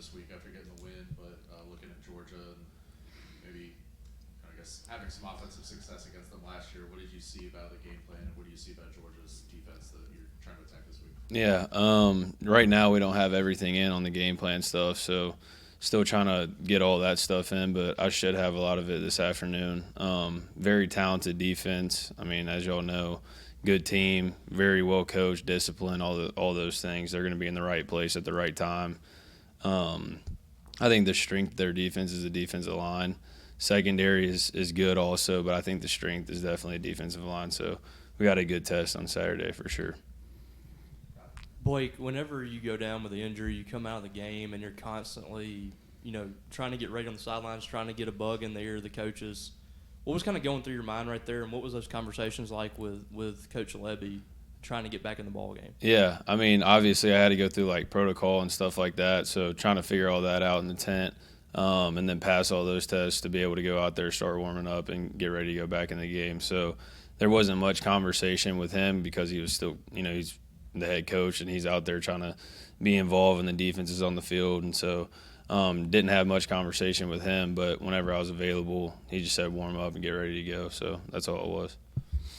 this week after getting the win, but looking at Georgia and maybe, I guess, having some offensive success against them last year, what did you see about the game plan, and what do you see about Georgia's defense that you're trying to attack this week? Yeah, right now we don't have everything in on the game plan stuff, so still trying to get all that stuff in, but I should have a lot of it this afternoon. Very talented defense. I mean, as y'all know, good team, very well coached, disciplined, all those things. They're going to be in the right place at the right time. I think the strength of their defense is the defensive line. Secondary is good also, but I think the strength is definitely a defensive line. So we got a good test on Saturday for sure. Blake, whenever you go down with an injury, you come out of the game and you're constantly, trying to get ready on the sidelines, trying to get a bug in the ear of the coaches. What was kind of going through your mind right there, and what was those conversations like with Coach Levy trying to get back in the ball game? Yeah, I mean, obviously I had to go through like protocol and stuff like that, so trying to figure all that out in the tent, and then pass all those tests to be able to go out there, start warming up, and get ready to go back in the game. So there wasn't much conversation with him because he was still, he's the head coach and he's out there trying to be involved in the defenses on the field, and so didn't have much conversation with him. But whenever I was available, he just said warm up and get ready to go. So that's all it was.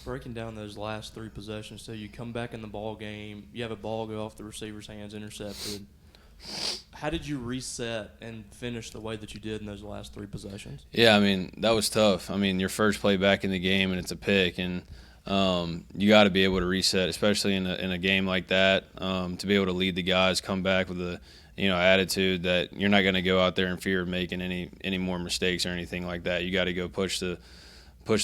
Breaking down those last three possessions, so you come back in the ball game, you have a ball go off the receiver's hands, intercepted. How did you reset and finish the way that you did in those last three possessions? Yeah, I mean, that was tough. I mean, your first play back in the game and it's a pick, and you got to be able to reset, especially in a game like that, to be able to lead the guys, come back with a attitude that you're not going to go out there in fear of making any more mistakes or anything like that. You got to go push the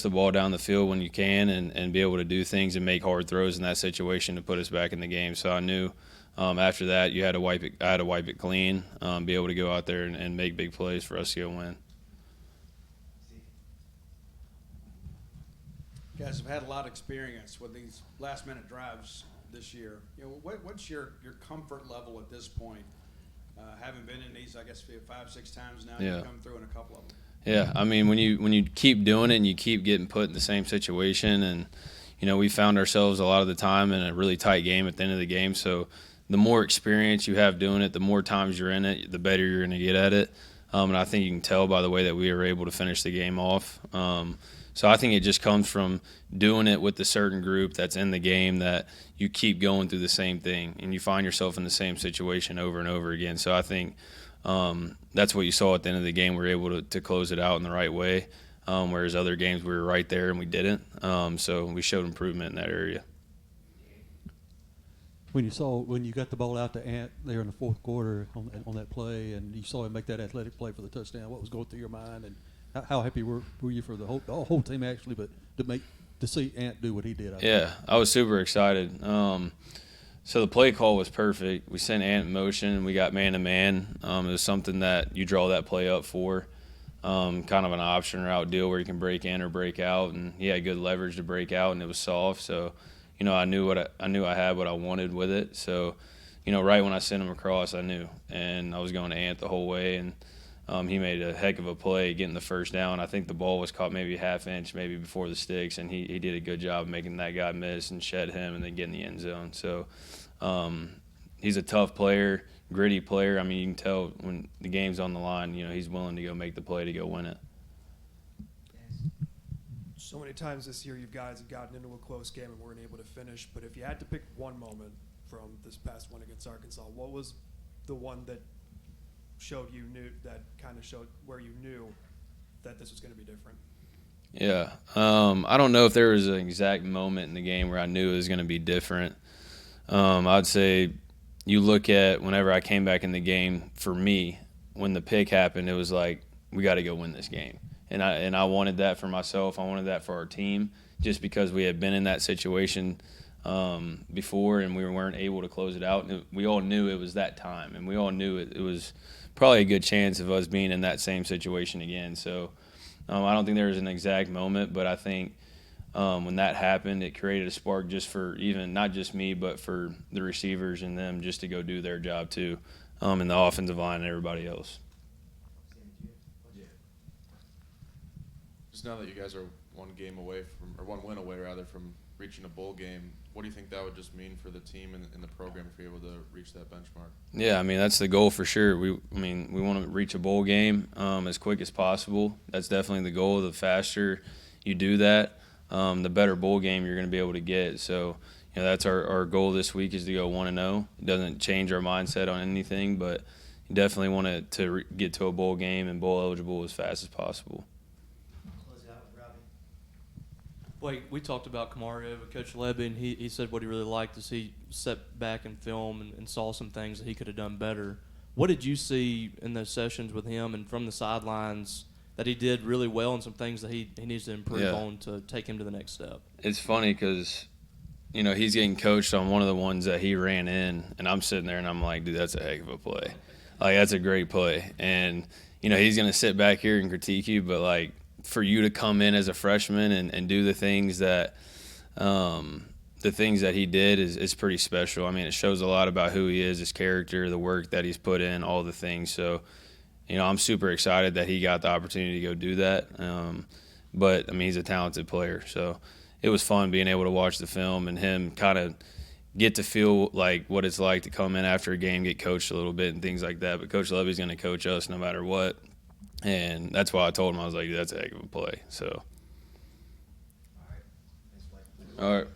ball down the field when you can, and be able to do things and make hard throws in that situation to put us back in the game. So I knew after that I had to wipe it clean, be able to go out there and make big plays for us to go win. You guys have had a lot of experience with these last-minute drives this year. What's your comfort level at this point? Having been in these, I guess, 5-6 times now, Yeah. You've come through in a couple of them. Yeah, I mean, when you keep doing it and you keep getting put in the same situation, and we found ourselves a lot of the time in a really tight game at the end of the game. So the more experience you have doing it, the more times you're in it, the better you're going to get at it. And I think you can tell by the way that we were able to finish the game off. So I think it just comes from doing it with the certain group that's in the game, that you keep going through the same thing and you find yourself in the same situation over and over again. So I think that's what you saw at the end of the game. We were able to close it out in the right way, whereas other games we were right there and we didn't. So we showed improvement in that area. When you got the ball out to Ant there in the fourth quarter on that play, and you saw him make that athletic play for the touchdown, what was going through your mind, and how happy were you for the whole team actually, but to see Ant do what he did? I was super excited. So the play call was perfect. We sent Ant in motion, and we got man-to-man. It was something that you draw that play up for, kind of an option route deal where you can break in or break out, and he had good leverage to break out, and it was soft. So, I knew I had what I wanted with it. So, right when I sent him across, I knew, and I was going to Ant the whole way, and he made a heck of a play getting the first down. I think the ball was caught maybe a half inch, maybe before the sticks, and he did a good job making that guy miss and shed him and then get in the end zone. So he's a tough player, gritty player. I mean, you can tell when the game's on the line, he's willing to go make the play to go win it. So many times this year you guys have gotten into a close game and weren't able to finish, but if you had to pick one moment from this past one against Arkansas, what was the one that showed where you knew that this was going to be different? Yeah. I don't know if there was an exact moment in the game where I knew it was going to be different. I'd say you look at whenever I came back in the game, for me, when the pick happened, it was like, we got to go win this game. And I wanted that for myself. I wanted that for our team, just because we had been in that situation before and we weren't able to close it out. And we all knew it was that time, and we all knew it was probably a good chance of us being in that same situation again. So I don't think there was an exact moment, but I think when that happened, it created a spark just for even not just me, but for the receivers and them just to go do their job too, and the offensive line and everybody else. Just now that you guys are one win away rather from reaching a bowl game. What do you think that would just mean for the team and the program if you're able to reach that benchmark? Yeah, I mean that's the goal for sure. We want to reach a bowl game as quick as possible. That's definitely the goal. The faster you do that, the better bowl game you're going to be able to get. So, that's our goal this week is to go 1-0. It doesn't change our mindset on anything, but you definitely want to get to a bowl game and bowl eligible as fast as possible. Close out with Robbie. Blake, we talked about Kamario with Coach Levy, and he said what he really liked is he stepped back and film and saw some things that he could have done better. What did you see in those sessions with him and from the sidelines that he did really well and some things that he needs to improve on to take him to the next step? It's funny because, he's getting coached on one of the ones that he ran in, and I'm sitting there and I'm like, dude, that's a heck of a play. Like, that's a great play. And, he's going to sit back here and critique you, but, like, for you to come in as a freshman and do the things that he did is pretty special. I mean, it shows a lot about who he is, his character, the work that he's put in, all the things. So, I'm super excited that he got the opportunity to go do that. But, I mean, he's a talented player. So it was fun being able to watch the film and him kind of get to feel like what it's like to come in after a game, get coached a little bit and things like that. But Coach Levy's going to coach us no matter what. And that's why I told him, I was like, that's a heck of a play. So. All right. Thanks, Blake. All right.